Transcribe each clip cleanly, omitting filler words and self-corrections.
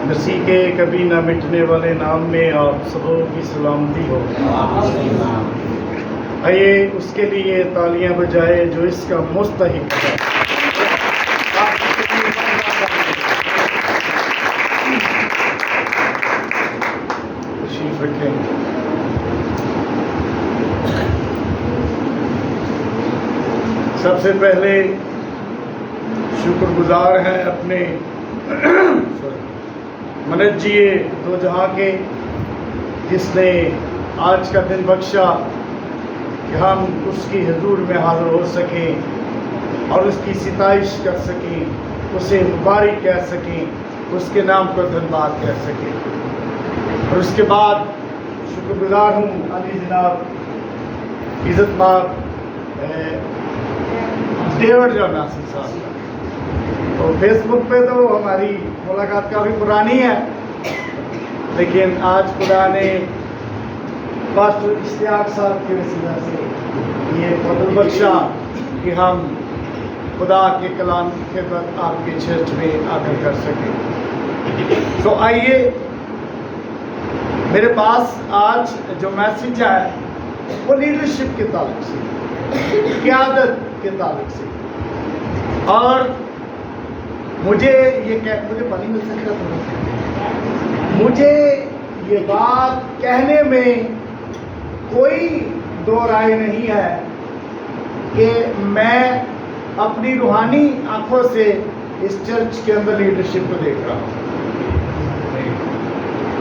مسیح کے کبھی نہ مٹنے والے نام میں آپ سبوں کی سلامتی ہو۔ آئیے اس کے لیے تالیاں بجائے جو اس کا مستحق ہے۔ تشریف رکھیں۔ سب سے پہلے شکر گزار ہیں اپنے منجیے دو جہاں کے، جس نے آج کا دن بخشا کہ ہم اس کی حضور میں حاضر ہو سکیں اور اس کی ستائش کر سکیں، اسے مبارک کہہ سکیں، اس کے نام کو دھنیواد کہہ سکیں۔ اور اس کے بعد شکر گزار ہوں علی جناب عزت مآب ڈیوڈ جان ناصر صاحب کا۔ تو فیس بک پہ تو ہماری ملاقات کافی پرانی ہے، لیکن آج خدا نے پاسٹر اشتیاق صاحب کے وسیلہ سے یہ فضل بخشا کہ ہم خدا کے کلام کی خدمت آپ کے چرچ میں آ کر سکیں۔ تو آئیے، میرے پاس آج جو میسج ہے وہ لیڈرشپ کے تعلق سے، قیادت کے تعلق سے، اور مجھے پانی مل سکتا تھا، مجھے یہ بات کہنے میں کوئی دو رائے نہیں ہے کہ میں اپنی روحانی آنکھوں سے اس چرچ کے اندر لیڈرشپ کو دیکھ رہا ہوں۔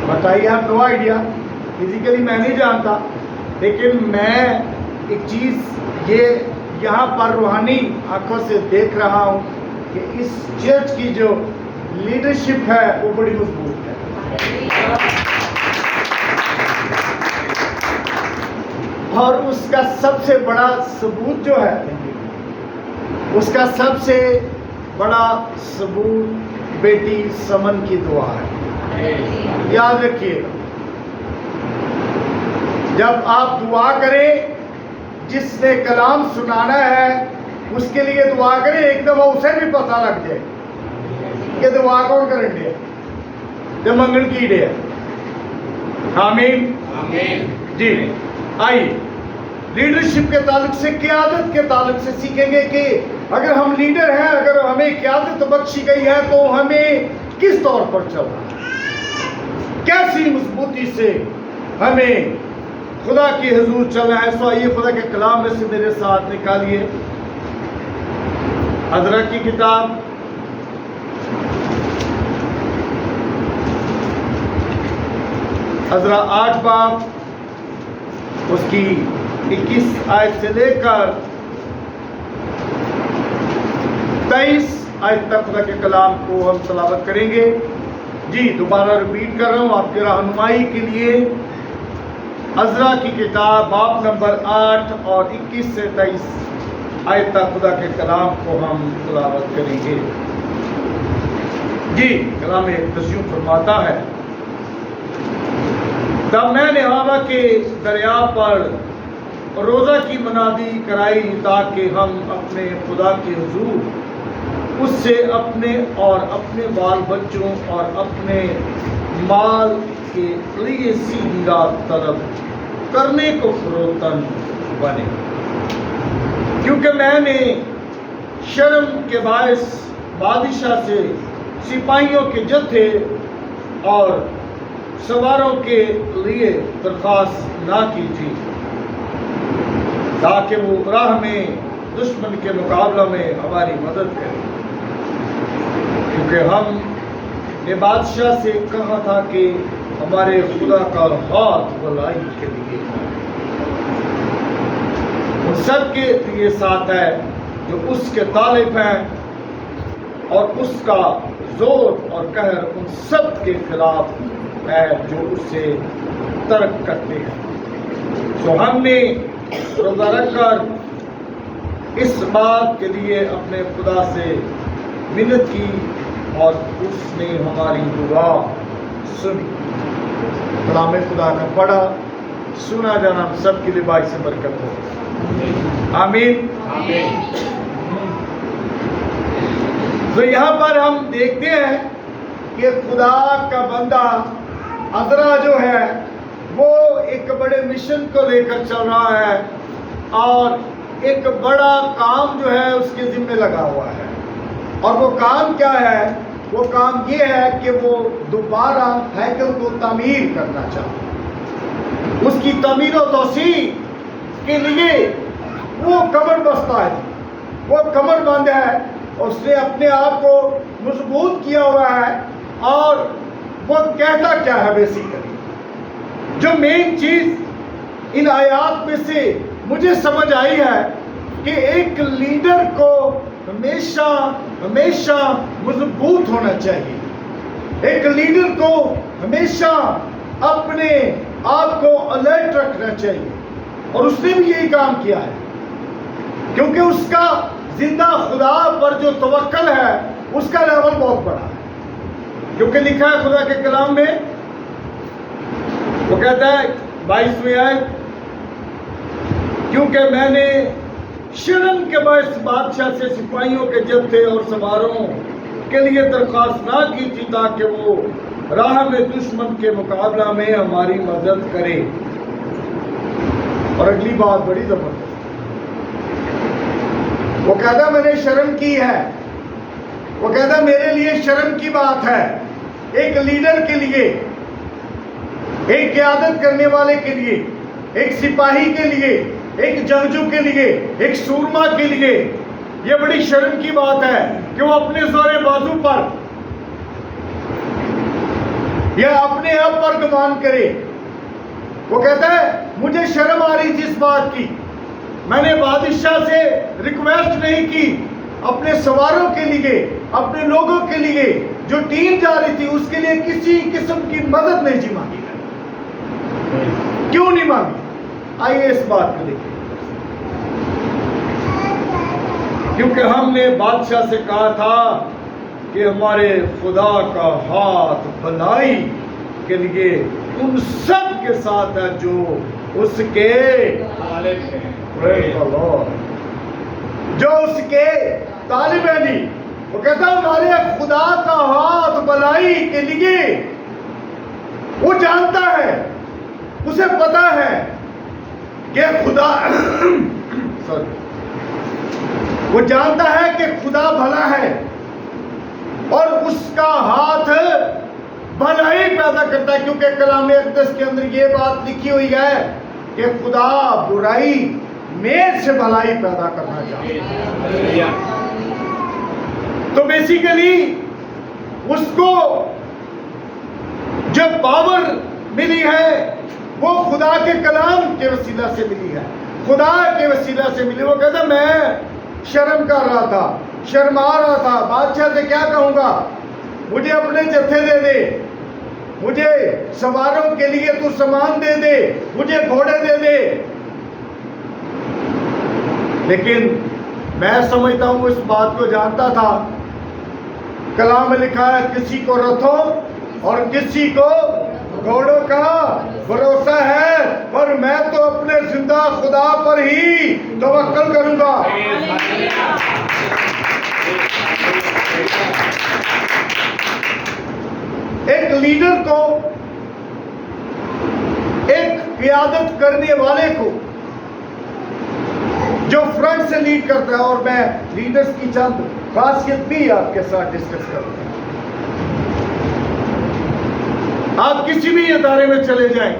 بتائیے، آپ نو آئیڈیا، فزیکلی میں نہیں جانتا، لیکن میں ایک چیز یہ یہاں پر روحانی آنکھوں سے دیکھ رہا ہوں کہ اس چرچ کی جو لیڈرشپ ہے وہ بڑی مضبوط ہے، اور اس کا سب سے بڑا ثبوت جو ہے، اس کا سب سے بڑا ثبوت بیٹی سمن کی دعا ہے۔ یاد رکھیے، جب آپ دعا کریں، جس نے کلام سنانا ہے اس کے لیے دعا کریں، ایک دفعہ اسے بھی پتہ لگ جائے کہ دعا کون کریں گے، جو منگن کی ڈے ہے۔ آمین جی۔ آئیے، لیڈرشپ کے تعلق سے، قیادت کے تعلق سے سیکھیں گے کہ اگر ہم لیڈر ہیں، اگر ہمیں قیادت بخشی گئی ہے تو ہمیں کس طور پر چلنا ہے، کیسی مضبوطی سے ہمیں خدا کی حضور چلنا ہے۔ سو آئیے خدا کے کلام میں سے میرے ساتھ نکالیے عذرا کی کتاب، عذرا 8 باب، اس کی 21 آیت سے لے کر 23 آیت تک خدا کے کلام کو ہم تلاوت کریں گے۔ جی، دوبارہ ریپیٹ کر رہا ہوں آپ کی رہنمائی کے لیے، عذرا کی کتاب باب نمبر 8 اور 21 سے 23 آیت تک خدا کے کلام کو ہم تلاوت کریں گے۔ جی، کلام تشریح فرماتا ہے، تب میں نے ہوا کے دریا پر روزہ کی منادی کرائی تاکہ ہم اپنے خدا کے حضور اس سے اپنے اور اپنے بال بچوں اور اپنے مال کے لیے سیدھی راہ طلب کرنے کو فروتن بنے، کیونکہ میں نے شرم کے باعث بادشاہ سے سپاہیوں کے جتھے اور سواروں کے لیے درخواست نہ کی تھی، تاکہ وہ راہ میں دشمن کے مقابلہ میں ہماری مدد کرے، کیونکہ ہم نے بادشاہ سے کہا تھا کہ ہمارے خدا کا ہاتھ بھلائی کے لیے ان سب کے لیے ساتھ ہے جو اس کے طالب ہیں، اور اس کا زور اور قہر ان سب کے خلاف ہے جو اسے ترک کرتے ہیں۔ سو ہم نے روزہ رکھ کر اس بات کے لیے اپنے خدا سے منت کی، اور اس نے ہماری دعا سنی۔ کلام خدا کا پڑھا سنا جانا ہم سب کے لیے باعث برکت ہو۔ آمین۔ تو یہاں پر ہم دیکھتے ہیں کہ خدا کا بندہ عذرا جو ہے وہ ایک بڑے مشن کو لے کر چل رہا ہے اور ایک بڑا کام جو ہے اس کے ذمہ لگا ہوا ہے. اور وہ کام کیا ہے؟ وہ کام یہ ہے کہ وہ دوبارہ ہیکل کو تعمیر کرنا چاہتا. اس کی تعمیر و توسیع کے لیے وہ کمر بستہ ہے، وہ کمر بند ہے، اس نے اپنے آپ کو مضبوط کیا ہوا ہے. اور وہ کہتا کیا ہے بیسیکلی؟ جو مین چیز ان آیات میں سے مجھے سمجھ آئی ہے کہ ایک لیڈر کو ہمیشہ ہمیشہ مضبوط ہونا چاہیے. ایک لیڈر کو ہمیشہ اپنے آپ کو الرٹ رکھنا چاہیے. اور اس نے بھی یہی کام کیا ہے کیونکہ اس کا زندہ خدا پر جو توکل ہے اس کا لیول بہت بڑا ہے. کیونکہ لکھا ہے خدا کے کلام میں، وہ کہتا ہے 22ویں آیت، کیونکہ میں نے شرم کے باعث بادشاہ سے سپاہیوں کے جتھے اور سواروں کے لیے درخواست نہ کی تھی تاکہ وہ راہ میں دشمن کے مقابلہ میں ہماری مدد کرے. اور اگلی بات بڑی زبردست، وہ کہتا میں نے شرم کی ہے. وہ کہتا میرے لیے شرم کی بات ہے ایک لیڈر کے لیے، ایک قیادت کرنے والے کے لیے، ایک سپاہی کے لیے، ایک جنگجو کے لیے، ایک سورما کے لیے یہ بڑی شرم کی بات ہے کہ وہ اپنے زور بازو پر یا اپنے آپ پر گمان کرے. وہ کہتا ہے مجھے شرم آ رہی تھی اس بات کی، میں نے بادشاہ سے ریکویسٹ نہیں کی، اپنے سواروں کے لیے، اپنے لوگوں کے لیے جو ٹیم جا رہی تھی اس کے لیے کسی قسم کی مدد نہیں جی مانگی. کیوں نہیں مانگی؟ آئیے اس بات کو دیکھیں. کیونکہ ہم نے بادشاہ سے کہا تھا کہ ہمارے خدا کا ہاتھ بھلائی کے لیے ان سب کے ساتھ ہے جو اس کے طالب ہیں. جو اس کے طالب ہیں جی. وہ کہتا ہمارے خدا کا ہاتھ بھلائی کے لیے، وہ جانتا ہے، اسے پتا ہے کہ خدا وہ جانتا ہے کہ خدا بھلا ہے اور اس کا ہاتھ بھلائی پیدا کرتا ہے. کیونکہ کلام اقدس کے اندر یہ بات لکھی ہوئی ہے کہ خدا برائی میں سے بھلائی پیدا کرنا چاہتا ہے. تو بیسیکلی اس کو جو پاور ملی ہے وہ خدا کے کلام کے وسیلہ سے ملی ہے، خدا کے وسیلہ سے ملی. وہ کہتا میں شرم کر رہا تھا، شرما رہا تھا، بادشاہ سے کیا کہوں گا، مجھے اپنے جتھے دے دے، مجھے سواروں کے لیے تو سامان دے دے، مجھے گھوڑے دے دے. لیکن میں سمجھتا ہوں اس بات کو جانتا تھا. کلام میں لکھا ہے کسی کو رتھوں اور کسی کو گھوڑوں کا بھروسہ ہے، پر میں تو اپنے زندہ خدا پر ہی توکل کروں گا. ایک لیڈر کو، ایک قیادت کرنے والے کو جو فرنٹ سے لیڈ کرتا ہے، اور میں لیڈرز کی چند خاصیت بھی آپ کے ساتھ ڈسکس کرتا ہوں. آپ کسی بھی ادارے میں چلے جائیں،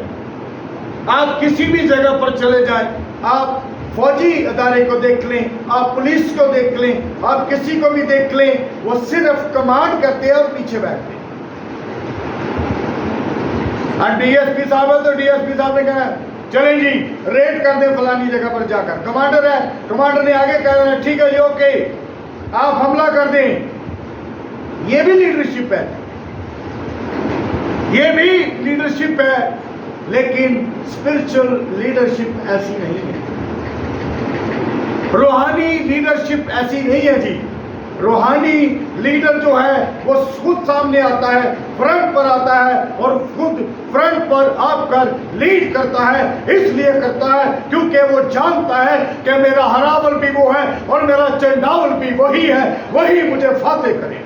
آپ کسی بھی جگہ پر چلے جائیں، آپ فوجی ادارے کو دیکھ لیں، آپ پولیس کو دیکھ لیں، آپ کسی کو بھی دیکھ لیں، وہ صرف کمانڈ کرتے ہیں اور پیچھے بیٹھتے ہیں. ڈی ایس پی صاحب ہے تو ڈی ایس پی صاحب نے کہا چلیں جی ریڈ کر دیں فلانی جگہ پر جا کر. کمانڈر ہے، کمانڈر نے آگے کہا ہے ٹھیک ہے جی اوکے آپ حملہ کر دیں. یہ بھی لیڈرشپ ہے، یہ بھی لیڈرشپ ہے، لیکن اسپرچل لیڈرشپ ایسی نہیں ہے. روحانی لیڈرشپ ایسی نہیں ہے جی. روحانی لیڈر جو ہے وہ خود سامنے آتا ہے، فرنٹ پر آتا ہے اور خود فرنٹ پر آپ کر لیڈ کرتا ہے. اس لیے کرتا ہے کیونکہ وہ جانتا ہے کہ میرا ہراول بھی وہ ہے اور میرا چنڈاول بھی وہی ہے، وہی مجھے فاتح کرے گا.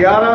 11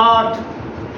8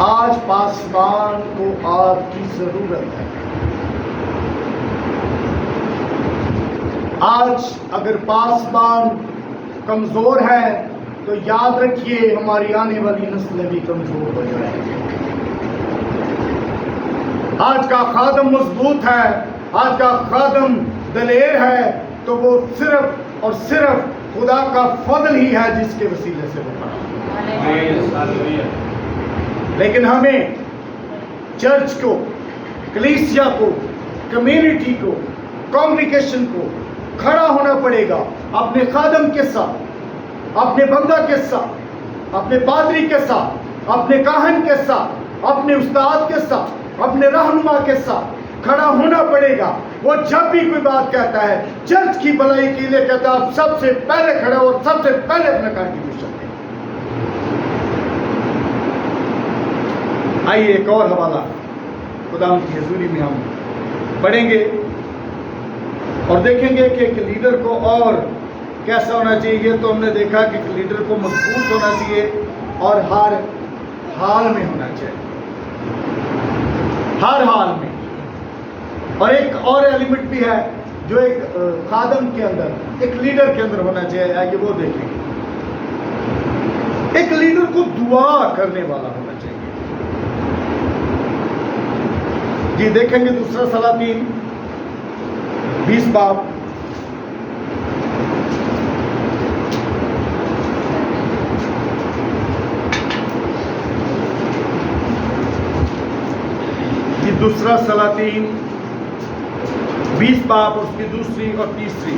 آج پاسبان کو آپ کی ضرورت ہے. آج اگر پاسبان کمزور ہے تو یاد رکھیے ہماری آنے والی نسلیں بھی کمزور ہو جائیں گی. آج کا خادم مضبوط ہے، آج کا خادم دلیر ہے، تو وہ صرف اور صرف خدا کا فضل ہی ہے جس کے وسیلے سے وہ کھڑا. لیکن ہمیں چرچ کو، کلیسیا کو، کمیونٹی کو، کانگریگیشن کو کھڑا ہونا پڑے گا اپنے خادم کے ساتھ، اپنے بندہ کے ساتھ، اپنے پادری کے ساتھ، اپنے کاہن کے ساتھ، اپنے استاد کے ساتھ، اپنے رہنما کے ساتھ کھڑا ہونا پڑے گا. وہ جب بھی کوئی بات کہتا ہے چرچ کی بھلائی کے لیے کہتا ہے آپ سب سے پہلے کھڑے ہو اور سب سے پہلے اپنا کنٹریبیوشن دیں. آئیے ایک اور حوالہ خدا کی حضوری میں ہم پڑھیں گے اور دیکھیں گے کہ ایک لیڈر کو اور کیسا ہونا چاہیے. تو ہم نے دیکھا کہ ایک لیڈر کو مضبوط ہونا چاہیے اور ہر حال میں ہونا چاہیے، ہر حال میں. اور ایک اور ایلیمنٹ بھی ہے جو ایک خادم کے اندر، ایک لیڈر کے اندر ہونا چاہیے. آئیے وہ دیکھیں گے. ایک لیڈر کو دعا کرنے والا ہونا چاہیے. جی دیکھیں گے دوسرا سلاطین 20 باب. یہ دوسرا سلاطین 20 باب، اس کی دوسری اور تیسری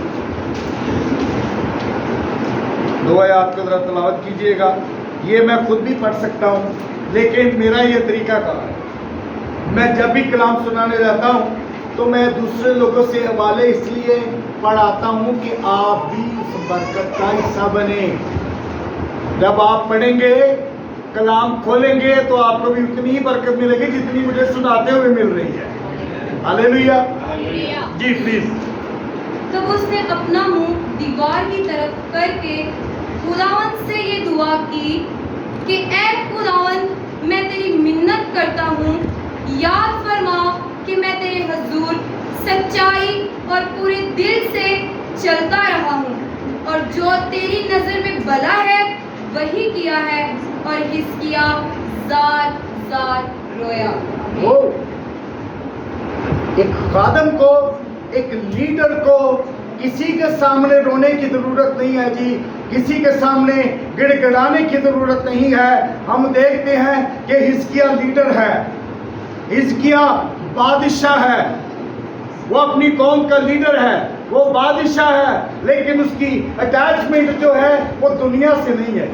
2 آیات کو ذرا تلاوت کیجئے گا. یہ میں خود بھی پڑھ سکتا ہوں لیکن میرا یہ طریقہ کار ہے، میں جب بھی کلام سنانے جاتا ہوں تو میں دوسرے لوگوں سے حوالے اس لیے پڑھاتا ہوں کہ آپ بھی اس برکت کا حصہ بنیں. جب آپ پڑھیں گے، کلام کھولیں گے تو آپ کو بھی اتنی ہی برکت ملے گی جتنی مجھے سناتے ہوئے مل رہی ہے. ہلیلویا. جی پلیز. تب اس نے اپنا منہ دیوار کی طرف کر کے خداوند سے یہ دعا کی کہ اے خداوند، میں تیری منت کرتا ہوں، یاد فرما کہ میں تیرے حضور سچائی اور پورے دل سے چلتا رہا ہوں، اور جو تیری نظر میں بھلا ہے وہی کیا ہے. اور حزقیہ زار زار رویا. ایک خادم کو، ایک لیڈر کو کسی کے سامنے رونے کی ضرورت نہیں ہے جی، کسی کے سامنے گڑ گڑانے کی ضرورت نہیں ہے. ہم دیکھتے ہیں کہ حزقیہ لیڈر ہے، حزقیہ بادشاہ ہے، وہ اپنی قوم کا لیڈر ہے، وہ بادشاہ ہے، لیکن اس کی اٹیچمنٹ جو ہے وہ دنیا سے نہیں ہے.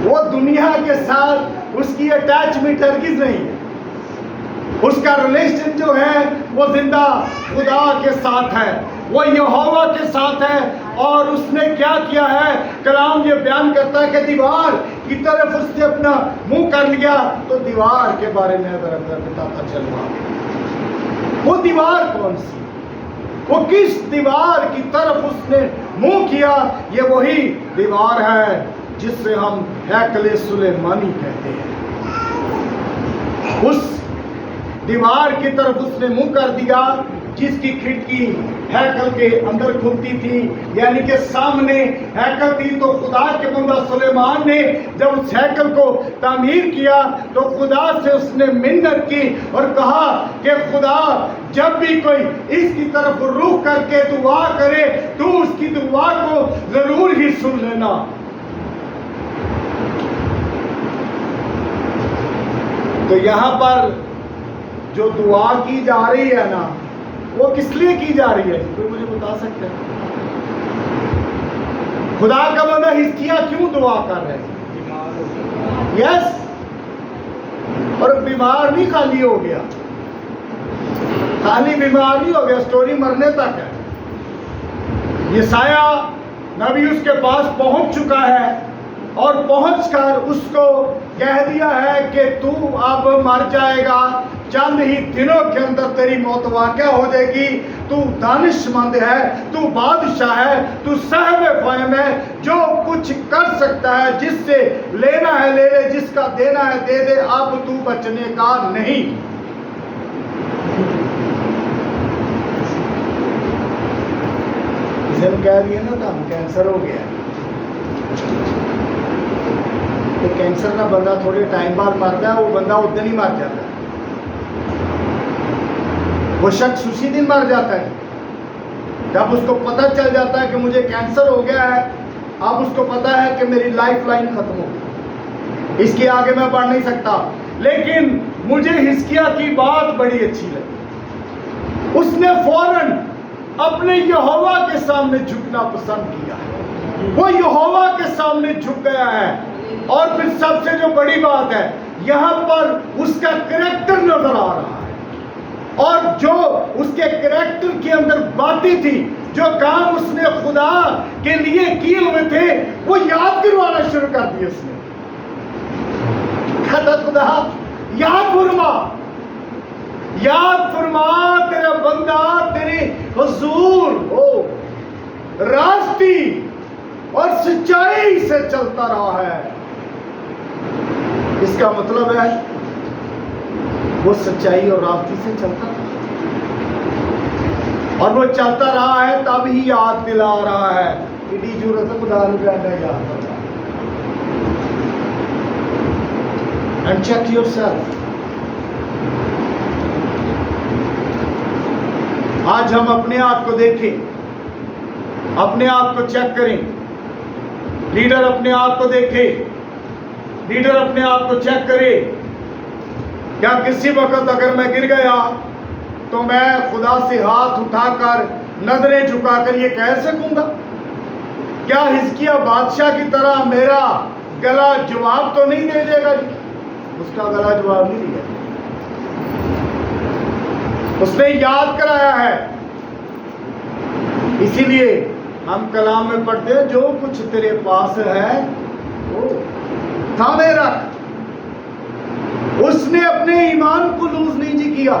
وہ دنیا کے ساتھ اس کی اٹیچمنٹ ہرگز نہیں ہے. اس کا ریلیشن جو ہے وہ زندہ خدا کے ساتھ ہے، وہ یہوہ کے ساتھ ہے. اور اس نے کیا کیا ہے؟ کلام یہ بیان کرتا ہے کہ دیوار کی طرف اس نے اپنا منہ کر لیا. تو دیوار کے بارے میں ذرا بتاتا چلوں. وہ دیوار کون سی؟ وہ کس دیوار کی طرف اس نے منہ کیا؟ یہ وہی دیوار ہے جس سے ہم ہیکل سلیمانی کہتے ہیں. اس دیوار کی طرف اس نے منہ کر دیا جس کی کھڑکی ہیکل کے اندر کھلتی تھی، یعنی کہ سامنے ہیکل تھی. تو خدا کے بندہ سلیمان نے جب اس ہیکل کو تعمیر کیا تو خدا سے اس نے منت کی اور کہا کہ خدا جب بھی کوئی اس کی طرف رخ کر کے دعا کرے تو اس کی دعا کو ضرور ہی سن لینا. تو یہاں پر جو دعا کی جا رہی ہے نا، وہ کس لیے کی جا رہی ہے؟ کوئی مجھے بتا سکتا ہے؟ خدا کا بندہ حزقیہ کیوں دعا کر رہے ہیں؟ یس. اور بیمار نہیں خالی ہو گیا، خالی بیمار نہیں ہو گیا، سٹوری مرنے تک ہے. یسایہ نبی اس کے پاس پہنچ چکا ہے اور پہنچ کر اس کو کہہ دیا ہے کہ تو اب مر جائے گا، چند ہی دنوں کے اندر تیری موت واقع ہو جائے گی. تو دانش مند ہے، تو بادشاہ ہے، تو صاحب فہم ہے، جو کچھ کچھ کر سکتا ہے، جس سے لینا ہے لے لے، جس کا دینا ہے دے دے، اب تو بچنے کا نہیں۔ اسے کہہ دیے نا تو ہم کینسر ہو گیا، تو کینسر نہ بندہ تھوڑے ٹائم بعد مرتا ہے، وہ بندہ اس دن ہی مر جاتا ہے، وہ شخص اسی دن مر جاتا ہے جب اس کو پتہ چل جاتا ہے کہ مجھے کینسر ہو گیا ہے۔ اب اس کو پتہ ہے کہ میری لائف لائن ختم ہو گئی، اس کے آگے میں بڑھ نہیں سکتا۔ لیکن مجھے حزقیہ کی بات بڑی اچھی لگی، اس نے فوراً اپنے یہوہ کے سامنے جھکنا پسند کیا ہے، وہ یہوہ کے سامنے جھک گیا ہے۔ اور پھر سب سے جو بڑی بات ہے، یہاں پر اس کا کریکٹر نظر آ رہا ہے، اور جو اس کے کریکٹر کے اندر باتیں تھی، جو کام اس نے خدا کے لیے کیے ہوئے تھے، وہ یاد کروانا شروع کر دیا اس نے۔ کہتا خدا یاد فرما تیرا بندہ تیرے حضور ہو راستی اور سچائی سے چلتا رہا ہے۔ اس کا مطلب ہے وہ سچائی اور راستی سے چلتا تھا، اور وہ چلتا رہا ہے، تب ہی یاد دلا رہا ہے کہ ضرورت ہے خدا نے کہنا یاد کرنا۔ And check your self. آج ہم اپنے آپ کو دیکھیں، اپنے آپ کو چیک کریں، لیڈر اپنے آپ کو دیکھے، لیڈر اپنے آپ کو چیک کرے۔ کیا کسی وقت اگر میں گر گیا تو میں خدا سے ہاتھ اٹھا کر نظریں جھکا کر یہ کہہ سکوں گا؟ کیا حزقیہ بادشاہ کی طرح میرا گلا جواب تو نہیں دے دے گا؟ اس کا گلا جواب نہیں دیا، اس نے یاد کرایا ہے۔ اسی لیے ہم کلام میں پڑھتے ہیں، جو کچھ تیرے پاس ہے وہ تھامے رکھ۔ اس نے اپنے ایمان کو لوز نہیں جی کیا،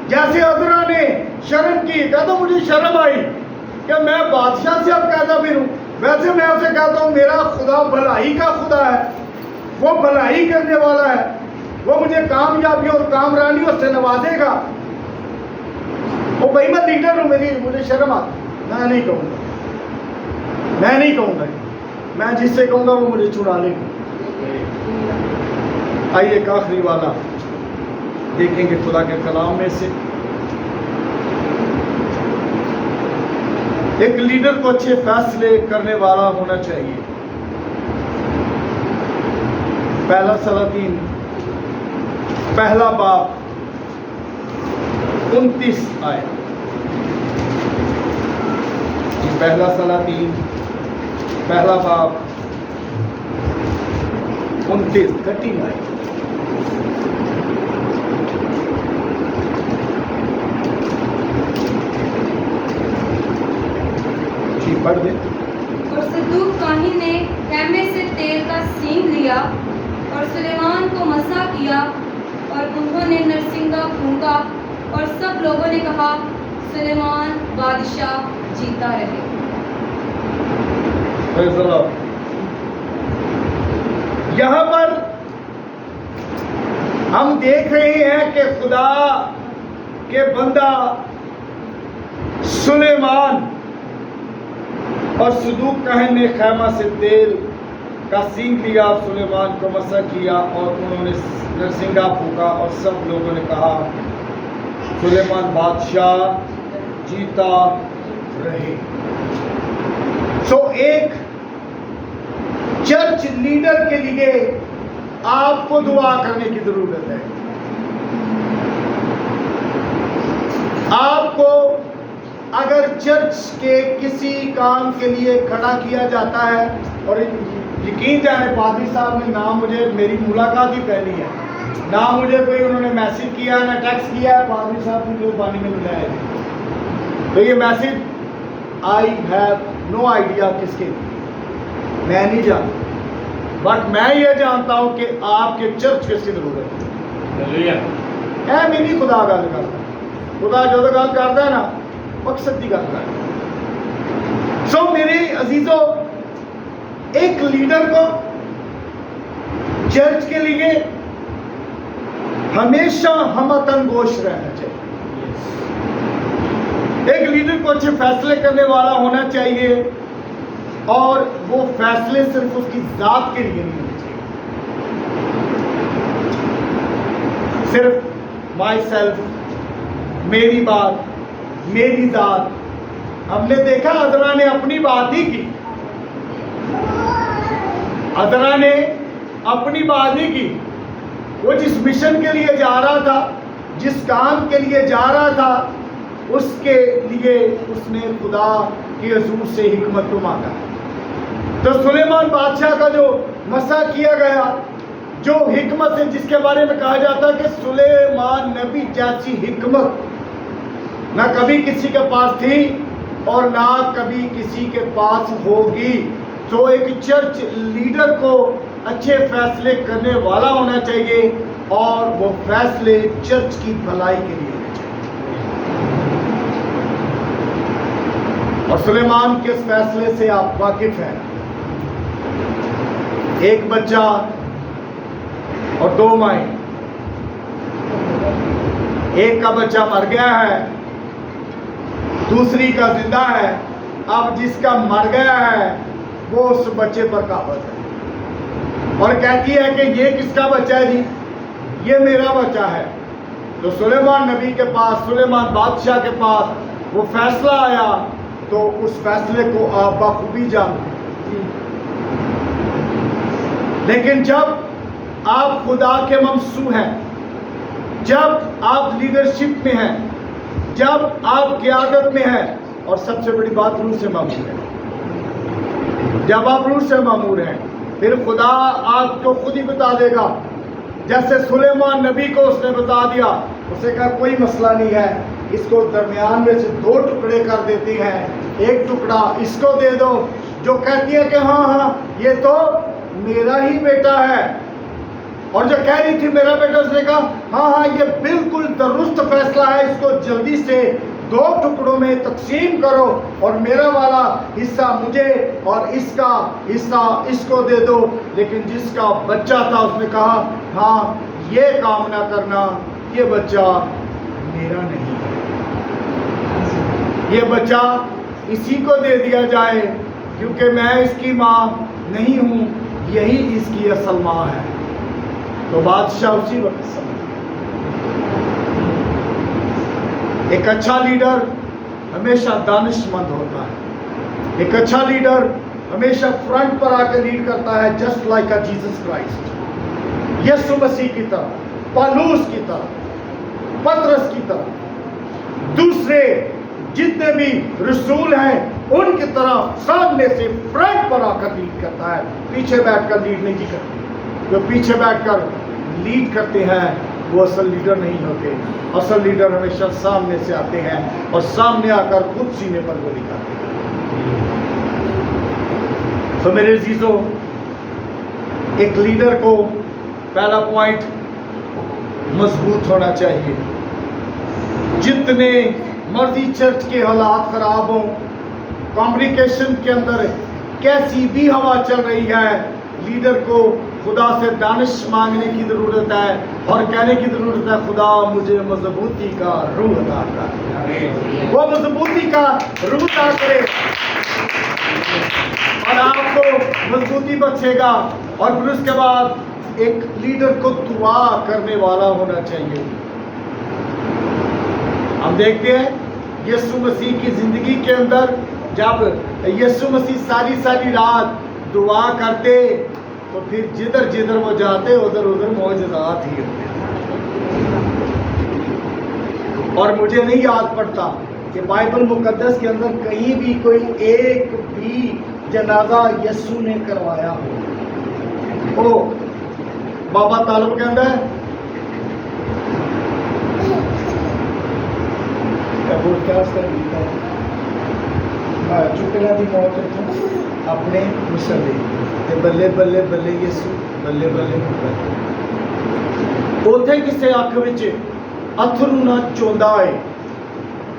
جیسے عذرا نے شرم کی، کہتا مجھے شرم آئی کہ میں بادشاہ سے اب کہتا پھروں۔ ویسے میں آپ سے کہتا ہوں میرا خدا بھلائی کا خدا ہے، وہ بھلائی کرنے والا ہے، وہ مجھے کامیابی اور کامرانی سے نوازے گا۔ وہ بھائی میں لیڈر ہوں، مجھے شرم آتی، میں نہیں کہوں گا، میں جس سے کہوں گا وہ مجھے چھڑا لے گا۔ آئیے ایک آخری والا دیکھیں گے خدا کے کلام میں سے۔ ایک لیڈر کو اچھے فیصلے کرنے والا ہونا چاہیے۔ پہلا سلاطین پہلا باب 29 آیت، پہلا سلاطین پہلا باب 29 آیت۔ جی پڑھ دیں۔ اور صدوق کاہن نے خیمے سے تیل کا سینگ لیا اور سلیمان کو مسح کیا، اور انہوں نے نرسنگا پھونکا، اور سب لوگوں نے کہا سلیمان بادشاہ جیتا رہے۔ یہاں پر ہم دیکھ رہے ہیں کہ خدا کے بندہ سلیمان اور صدوق کاہن نے خیمہ سے تیل کا سینگ لیا، سلیمان کو مسح کیا، اور انہوں نے نرسنگا پھونکا، اور سب لوگوں نے کہا سلیمان بادشاہ جیتا رہے۔ سو ایک چرچ لیڈر کے لیے آپ کو دعا کرنے کی ضرورت ہے۔ آپ کو اگر چرچ کے کسی کام کے لیے کھڑا کیا جاتا ہے، اور یقین جانے پادری صاحب نے نہ مجھے، میری ملاقات ہی پہلی ہے، نہ مجھے کوئی انہوں نے میسج کیا نہ ٹیکسٹ کیا ہے، پادری صاحب نے جو پانی میں ملایا ہے، تو یہ message I have no idea کس کے لیے، میں نہیں جانتا، بٹ میں یہ جانتا ہوں کہ آپ کے چرچ کس کی ضرورت ہے۔ میں نہیں خدا گل کرتا، خدا جو گل کرتا ہے نا مقصد کی گل کرتا ہے۔ سو میرے عزیزوں، ایک لیڈر کو چرچ کے لیے ہمیشہ ہمتن گوش رہنا چاہیے. ایک لیڈر کو اچھے فیصلے کرنے والا ہونا چاہیے اور وہ فیصلے صرف اس کی ذات کے لیے نہیں ہونے چاہیے. صرف مائی سیلف، میری بات، میری ذات. ہم نے دیکھا عذرا نے اپنی بات نہیں کی. عذرا نے اپنی بات نہیں کی. وہ جس مشن کے لیے جا رہا تھا، جس کام کے لیے جا رہا تھا، اس کے لیے اس نے خدا کے حضور سے حکمت کو مانگا. تو سلیمان بادشاہ کا جو مسا کیا گیا، جو حکمت ہے، جس کے بارے میں کہا جاتا ہے کہ سلیمان نبی جیسی حکمت نہ کبھی کسی کے پاس تھی اور نہ کبھی کسی کے پاس ہوگی. تو ایک چرچ لیڈر کو اچھے فیصلے کرنے والا ہونا چاہیے اور وہ فیصلے چرچ کی بھلائی کے لیے ہونے چاہیے. اور سلیمان کے اس فیصلے سے آپ واقف ہیں. ایک بچہ اور 2 مائیں. ایک کا بچہ مر گیا ہے، دوسری کا زندہ ہے. اب جس کا مر گیا ہے وہ اس بچے پر قابض ہے اور کہتی ہے کہ یہ کس کا بچہ ہے؟ جی یہ میرا بچہ ہے. تو سلیمان نبی کے پاس، سلیمان بادشاہ کے پاس وہ فیصلہ آیا تو اس فیصلے کو آپ بخوبی جانتے ہیں. لیکن جب آپ خدا کے ممسوح ہیں، جب آپ لیڈرشپ میں ہیں، جب آپ قیادت میں ہیں، اور سب سے بڑی بات روح سے مامور ہے، جب آپ روح سے مامور ہیں پھر خدا آپ کو خود ہی بتا دے گا. جیسے سلیمان نبی کو اس نے بتا دیا، اسے کہا کوئی مسئلہ نہیں ہے، اس کو درمیان میں سے 2 ٹکڑے کر دیتے ہیں، ایک ٹکڑا اس کو دے دو. جو کہتی ہے کہ ہاں ہاں یہ تو میرا ہی بیٹا ہے، اور جو کہہ رہی تھی میرا بیٹا، اس نے کہا ہاں ہاں یہ بالکل درست فیصلہ ہے، اس کو جلدی سے 2 ٹکڑوں میں تقسیم کرو اور میرا والا حصہ مجھے اور اس کا حصہ اس کو دے دو. لیکن جس کا بچہ تھا اس نے کہا ہاں یہ کام نہ کرنا، یہ بچہ میرا نہیں ہے، یہ بچہ اسی کو دے دیا جائے کیونکہ میں اس کی ماں نہیں ہوں، یہی اس کی اصل ماں ہے. تو بادشاہ اسی وقت سمجھ گیا. ایک اچھا لیڈر ہمیشہ دانش مند ہوتا ہے. ایک اچھا لیڈر ہمیشہ فرنٹ پر آ کے لیڈ کرتا ہے، just like a Jesus Christ. یسوع مسیح کی طرح، پالوس کی طرح، پطرس کی طرح، دوسرے جتنے بھی رسول ہیں ان کی طرح سامنے سے فرنٹ پر آ کر لیڈ کرتا ہے. پیچھے بیٹھ کر لیڈ نہیں کرتے. جو پیچھے بیٹھ کر لیڈ کرتے ہیں وہ اصل لیڈر نہیں ہوتے. اصل لیڈر ہمیشہ سامنے سے آتے ہیں اور سامنے آ کر خود سینے پر گولی کرتے ہیں. تو میرے عزیزوں، ایک لیڈر کو پہلا پوائنٹ مضبوط ہونا چاہیے. جتنے مرضی چرچ کے حالات خراب ہوں، کانگریگیشن کے اندر کیسی بھی ہوا چل رہی ہے، لیڈر کو خدا سے دانش مانگنے کی ضرورت ہے اور کہنے کی ضرورت ہے خدا مجھے مضبوطی کا روح عطا کر. وہ مضبوطی کا روح عطا کرے اور آپ کو مضبوطی بخشے گا. اور پھر اس کے بعد ایک لیڈر کو دعا کرنے والا ہونا چاہیے. ہم دیکھتے ہیں یسوع مسیح کی زندگی کے اندر جب یسوع مسیح ساری رات دعا کرتے تو پھر جدھر جدھر وہ جاتے ادھر معجزات ہی ہوتے. اور مجھے نہیں یاد پڑتا کہ بائبل مقدس کے اندر کہیں بھی کوئی ایک بھی جنازہ یسوع نے کروایا ہو. او بابا طالب کے اندر چکنا دی موت اپنے مسلے بلے بلے بلے یسوع بلے بلے اوتھے کسے اکھ وچ اتھرو نہ چوندا ہے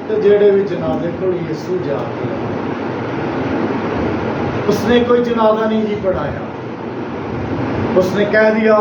تے جڑے بھی جنازے کول یسوع جا کے اس نے کوئی جنازہ نہیں جی پڑھایا. اس نے کہہ دیا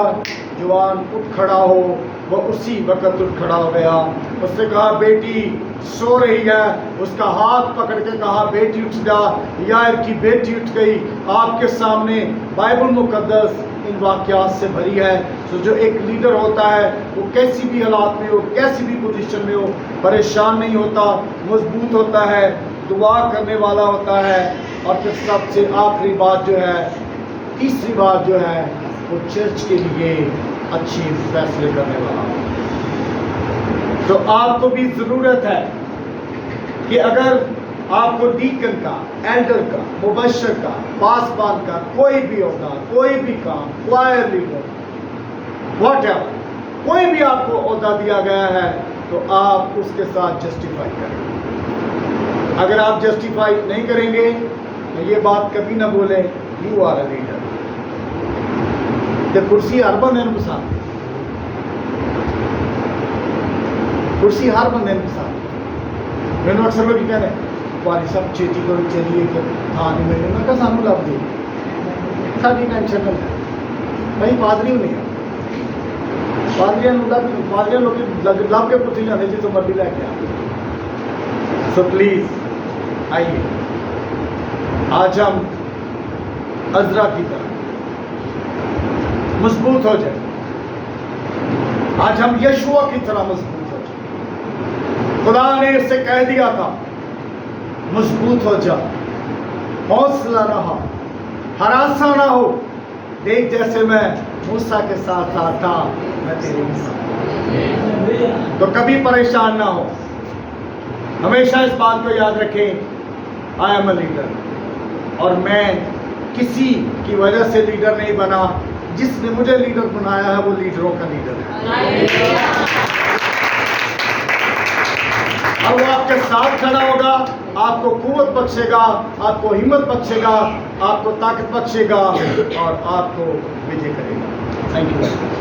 جوان اٹھ کھڑا ہو. وہ اسی وقت اٹھ کھڑا ہو گیا. اس نے کہا بیٹی سو رہی ہے. اس کا ہاتھ پکڑ کے کہا بیٹی اٹھ جا. یائر کی بیٹی اٹھ گئی. آپ کے سامنے بائبل مقدس ان واقعات سے بھری ہے. تو جو ایک لیڈر ہوتا ہے وہ کیسی بھی حالات میں ہو, کیسی بھی پوزیشن میں ہو, پریشان نہیں ہوتا, مضبوط ہوتا ہے, دعا کرنے والا ہوتا ہے. اور پھر سب سے آخری بات جو ہے, تیسری بات جو ہے, وہ چرچ کے لیے اچھی فیصلے کرنے والا. تو آپ کو بھی ضرورت ہے کہ اگر آپ کو ڈیکن کا, ایلڈر کا, مبشر کا, پاسبان کا کوئی بھی ہوگا, کوئی بھی کام, کوائر لیڈر, واٹ ایور, کوئی بھی آپ کو عہدہ دیا گیا ہے, تو آپ اس کے ساتھ جسٹیفائی کریں. اگر آپ جسٹیفائی نہیں کریں گے تو یہ بات کبھی نہ بولیں یو آر اے لیڈر. کرسی ہر بندے پسند, کرسی ہر بندے پسند. میں نے اکثر لوگ کہہ رہے ہیں باری صاحب چیٹی کرو چلیے کہ ہاں نہیں ملے. میں کہا سانو لب دی ساری ٹینشن نہ ہے بھائی. پادری نہیں ہے, پادریاں لوگ لب کے پوچھ جاتے جی تو مرضی لے کے آ. سو پلیز آئیے آج ہم عذرا کی طرح مضبوط ہو جائے. آج ہم یشوع کی طرح مضبوط ہو جائے. خدا نے اس سے کہہ دیا تھا مضبوط ہو جا, حوصلہ رہا, ہراساں نہ ہو. دیکھ جیسے میں موسیٰ کے ساتھ تھا میں تیرے ساتھ. تو کبھی پریشان نہ ہو. ہمیشہ اس بات کو یاد رکھیں آئی ایم اے لیڈر. اور میں کسی کی وجہ سے لیڈر نہیں بنا. جس نے مجھے لیڈر بنایا ہے وہ لیڈروں کا لیڈر ہے. اور وہ آپ کے ساتھ کھڑا ہوگا, آپ کو قوت بخشے گا, آپ کو ہمت بخشے گا, آپ کو طاقت بخشے گا, اور آپ کو وجے کرے گا. Thank you.